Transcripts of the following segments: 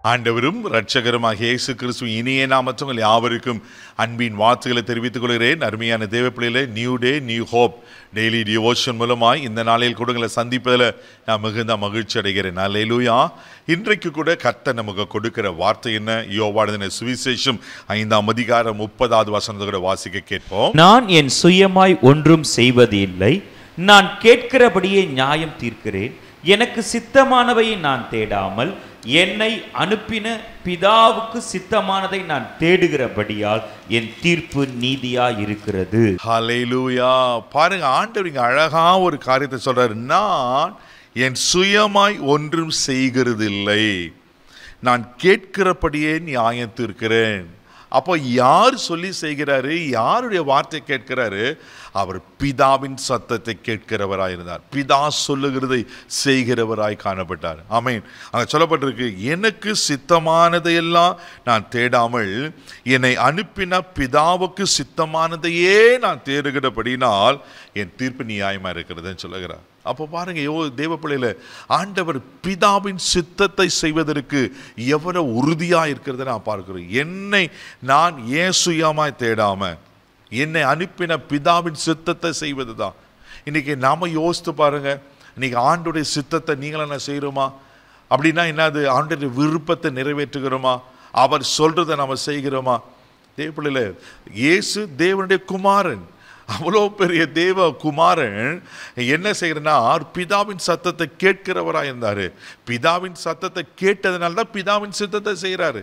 ஆண்டவரும் இரட்சகருமாகிய இயேசு கிறிஸ்துவின் இனிய நாமத்தில் உங்கள் யாவருக்கும் அன்பின் வாழ்த்துக்களை தெரிவித்துக் கொள்கிறேன். அருமையான தேவ பிள்ளைகளே, new day new hope daily devotion மூலமாய் இந்த நாளில் கூட உங்களை சந்திப்பதில் நான் மிகுந்த மகிழ்ச்சி அடைகிறேன். அல்லேலூயா. இன்றைக்கு கூட கர்த்தர் நமக்கு கொடுக்கிற வார்த்தை என்ன? யோவான் சுவிசேஷம் 5ஆம் அதிகாரம் 30வது வசனத்தை கூட வாசிக்க கேட்போம். நான் என் சுயமாய் ஒன்றும் செய்வது இல்லை, நான் கேட்கிறபடியே நியாயம் தீர்க்கிறேன். எனக்கு சித்தமானவை நான் தேடாமல் என்னை அனுப்பின பிதாவுக்கு சித்தமானதை நான் தேடுகிறபடியால் என் தீர்ப்பு நீதியாய் இருக்கிறது. ஹல்லேலூயா. பாருங்க, ஆண்டவர் இங்க அழகா ஒரு காரியத்தை சொல்றாரு. நான் என் சுயமாய் ஒன்றும் செய்கிறதில்லை, நான் கேட்கிறபடியே நியாயம் தீர்க்கிறேன். அப்போ யார் சொல்லி செய்கிறாரு? யாருடைய வார்த்தை கேட்கிறாரு? அவர் பிதாவின் சத்தத்தை கேட்கிறவராய் இருந்தார். பிதா சொல்லுகிறதை செய்கிறவராய் காணப்பட்டார். ஆமென். அங்க சொல்லப்பட்டிருக்கு, எனக்கு சித்தமானதையெல்லாம் நான் தேடாமல் என்னை அனுப்பின பிதாவுக்கு சித்தமானதையே நான் தேடுகிறபடினால் என் தீர்ப்பு நியாயமா இருக்கிறதுன்னு சொல்லுகிறார். அப்போ பாருங்க, தேவ பிள்ளையில ஆண்டவர் பிதாவின் சித்தத்தை செய்வதற்கு எவ்வளவு உறுதியா இருக்கிறத நான் பார்க்கிறேன். என்னை நான் ஏன் சுயமாய் தேடாம என்னை அனுப்பின பிதாவின் சித்தத்தை செய்வது தான். இன்னைக்கு நாம யோசித்து பாருங்க, இன்னைக்கு ஆண்டுடைய சித்தத்தை நீங்களும் என்ன செய்கிறோமா? அப்படின்னா என்னது? ஆண்டுடைய விருப்பத்தை நிறைவேற்றுகிறோமா? அவர் சொல்றதை நம்ம செய்கிறோமா? தேவ பிள்ளையில, இயேசு தேவனுடைய குமாரன், அவ்வளோ பெரிய தேவ குமாரன் என்ன செய்கிறனா, பிதாவின் சத்தத்தை கேட்கிறவராக இருந்தார். பிதாவின் சத்தத்தை கேட்டதுனால தான் பிதாவின் சித்தத்தை செய்கிறாரு.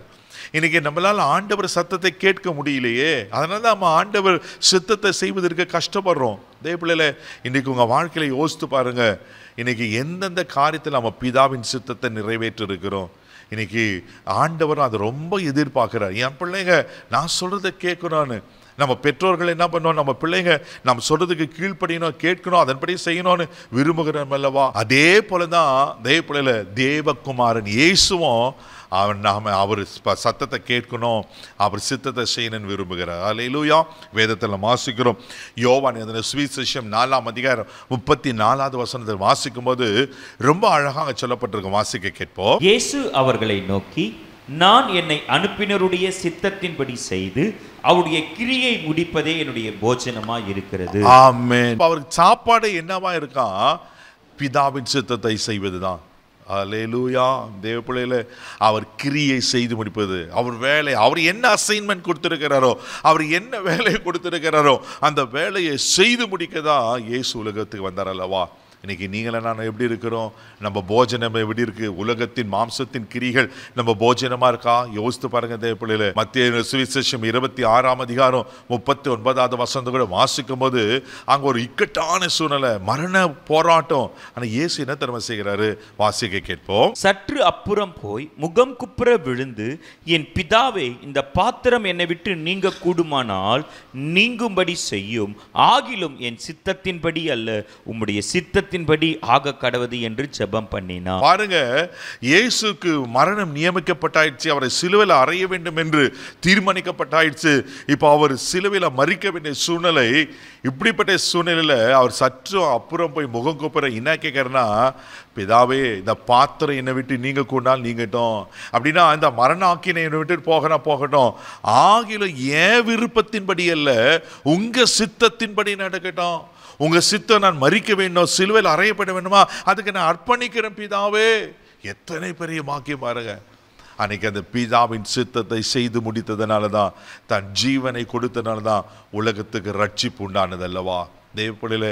இன்னைக்கு நம்மளால் ஆண்டவர் சத்தத்தை கேட்க முடியலையே, அதனால தான் நம்ம ஆண்டவர் சித்தத்தை செய்வதற்கு கஷ்டப்படுறோம். அதே பிள்ளைல, இன்னைக்கு உங்கள் வாழ்க்கையில யோசித்து பாருங்க, இன்னைக்கு எந்தெந்த காரியத்தில் நம்ம பிதாவின் சித்தத்தை நிறைவேற்றி இருக்கிறோம். இன்னைக்கு ஆண்டவர் அதை ரொம்ப எதிர்பார்க்கிறார். என் பிள்ளைங்க நான் சொல்றதை கேட்கணும்னு. நம்ம பெற்றோர்கள் என்ன பண்ணுவோம்? நம்ம பிள்ளைங்க நம்ம சொல்றதுக்கு கீழ்ப்படியணும், கேட்கணும், அதன்படி செய்யணும்னு விரும்புகிறோம் அல்லவா? அதே போலதான் தேவ பிள்ளைல தேவகுமாரன் இயேசுவும் அவர் சத்தத்தை கேட்கணும், அவர் சித்தத்தை செய்யணும்னு விரும்புகிறார். அல்லேலூயா. வேதத்தில் வாசிக்கிறோம், யோவான் சுவிசேஷம் 4ஆம் அதிகாரம் 34வது வசனத்தை வாசிக்கும் போது ரொம்ப அழகாக சொல்லப்பட்டிருக்கும். வாசிக்க கேட்போம். இயேசு அவர்களை நோக்கி, நான் என்னை அனுப்பினருடைய சித்தத்தின்படி செய்து அவருடைய கிரியை முடிப்பதே என்னுடைய போஜனமா இருக்கிறது. ஆமென். அவருக்கு சாப்பாடு என்னவா இருக்கா? பிதாவின் சித்தத்தை செய்வதுதான். அல்லேலூயா. தேவ பிள்ளையில, அவர் கிரியை செய்து முடிப்பது அவர் வேலை. அவர் என்ன அசைன்மெண்ட் கொடுத்திருக்கிறாரோ, அவர் என்ன வேலையை கொடுத்திருக்கிறாரோ அந்த வேலையை செய்து முடிக்கதான் இயேசு உலகத்துக்கு வந்தார் அல்லவா? இன்னைக்கு நீங்கள நான் எப்படி இருக்கிறோம்? நம்ம போஜனம் எப்படி இருக்கு? உலகத்தின் மாம்சத்தின் கிரிகள் நம்ம போஜனமா இருக்கா? யோசித்து பாருங்க தேவ பிள்ளையில. மத்திய சுவிசேஷம் 26ஆம் அதிகாரம் 39வது வசனத்தை கூட வாசிக்கும் போது அங்க ஒரு இக்கட்டான சூழ்நிலை, மரண போராட்டம். ஆனா இயேசு என்ன தர்ம செய்கிறாரு? வாசிக்க கேட்போம். சற்று அப்புறம் போய் முகம் குப்புற விழுந்து, என் பிதாவே, இந்த பாத்திரம் என்னை விட்டு நீங்க கூடுமானால் நீங்கும்படி செய்யும், ஆகிலும் என் சித்தத்தின்படி அல்ல உம்முடைய சித்தத்தின்படி ஆக கடவது என்று ஜெபம் பண்ணினார். பாருங்க, இயேசுக்கு மரணம் நியமிக்கப்பட்டாயிடுச்சு. அவரை சிலுவையில் அறைய வேண்டும் என்று தீர்மானிக்கப்பட்டாயிடுச்சு. இப்போ அவர் சிலுவையில் மரிக்க வேண்டிய சூழ்நிலை. இப்படிப்பட்ட சூழ்நிலையில அவர் சற்று அப்புறம் போய் முகம் கூப்புற என்ன கேட்கறனா, பிதாவே, இந்த பாத்திரம் என்னை விட்டு நீங்க கூடால் நீங்கட்டும். அப்படின்னா இந்த மரண ஆக்கினை என்னை விட்டு போகட்டும், ஆகிலும் என் விருப்பத்தின்படி அல்ல உங்க சித்தத்தின்படி நடக்கட்டும். உங்க சித்தம் நான் மரிக்க வேண்டும், சிலுவையில் அறையப்பட வேண்டுமா, அதுக்கு நான் அர்ப்பணிக்கிறேன் பிதாவே. எத்தனை பெரிய வாக்கியம் பாருங்க. அன்னைக்கு அந்த பிதாவின் சித்தத்தை செய்து முடித்ததுனால தான், தன் ஜீவனை கொடுத்தனால தான் உலகத்துக்கு ரட்சிப்பு உண்டானது அல்லவா? தேவப்படியில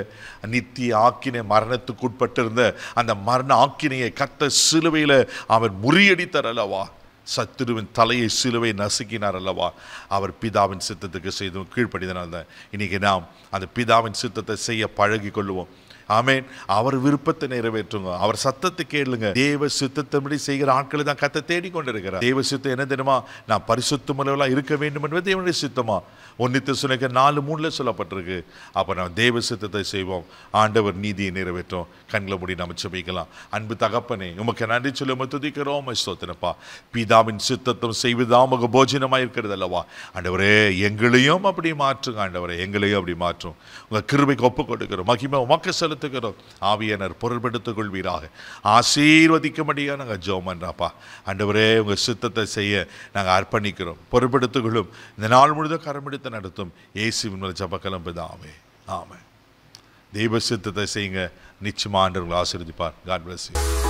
நித்திய ஆக்கினை, மரணத்துக்கு உட்பட்டிருந்த அந்த மரண ஆக்கினையை கர்த்தர் சிலுவையில் அவர் முறியடித்தார் அல்லவா? சத்துருவின் தலையை சிலுவை நசுக்கினார் அல்லவா? அவர் பிதாவின் சித்தத்துக்கு செய்து கீழ்ப்படிதனால்தான் இன்னைக்கு நாம் அந்த பிதாவின் சித்தத்தை செய்ய பழகி கொள்ளுவோம். ஆமென். அவர் விருப்பத்தை நிறைவேற்றுங்க, அவர் சத்தத்தை கேளுங்க. தேவ சித்தத்தின்படி செய்கிற ஆட்களை தான் கர்த்தர் தேடிக்கொண்டிருக்கிறார். தேவ சித்தம் என்ன தெரியுமா? நான் பரிசுத்தமுள்ளவர்களா இருக்க வேண்டும் என்பது தேவனுடைய சித்தமா? 1 தெசலோனிக்கேயர் 4:3 சொல்லப்பட்டிருக்கு. அப்ப நாம் தேவ சித்தத்தை செய்வோம், ஆண்டவர் நீதியை நிறைவேற்றும். கண்களை மூடி நாம் ஜெபிக்கலாம். அன்பு தகப்பனே, உமக்கு நன்றி சொல்லி உம்மை துதிக்கிறோம், ஸ்தோத்திரப்பா. பிதாவின் சித்தத்தை செய்வதுதான் உமக்கு போஜனமாக இருக்கிறது அல்லவா? ஆண்டவரே, எங்களையும் அப்படி மாற்றுங்க. ஆண்டவரே, எங்களையும் அப்படி மாற்றும். உங்க கிருபைக்கு ஒப்பு கொடுக்கிறோம். மகிமை உமக்கு செலுத்த செலுத்துகிறோம். ஆவியானவர் பொருள்படுத்திக் கொள்வீராக. ஆசீர்வதிக்கும்படியாக நாங்கள் ஜெபம் பண்றோம்ப்பா. ஆண்டவரே, உங்கள் சித்தத்தை செய்ய நாங்கள் அர்ப்பணிக்கிறோம். பொருள்படுத்திக் கொள்ளும். இந்த நாள் முழுதும் கரமெடுத்து நடத்தும் இயேசுவின் மூலம் ஜெபக்கலாம் பிதாவே. ஆமென். தெய்வ சித்தத்தை செய்யுங்க. நிச்சயமா ஆண்டவர் உங்களை ஆசீர்வதிப்பார். God bless you.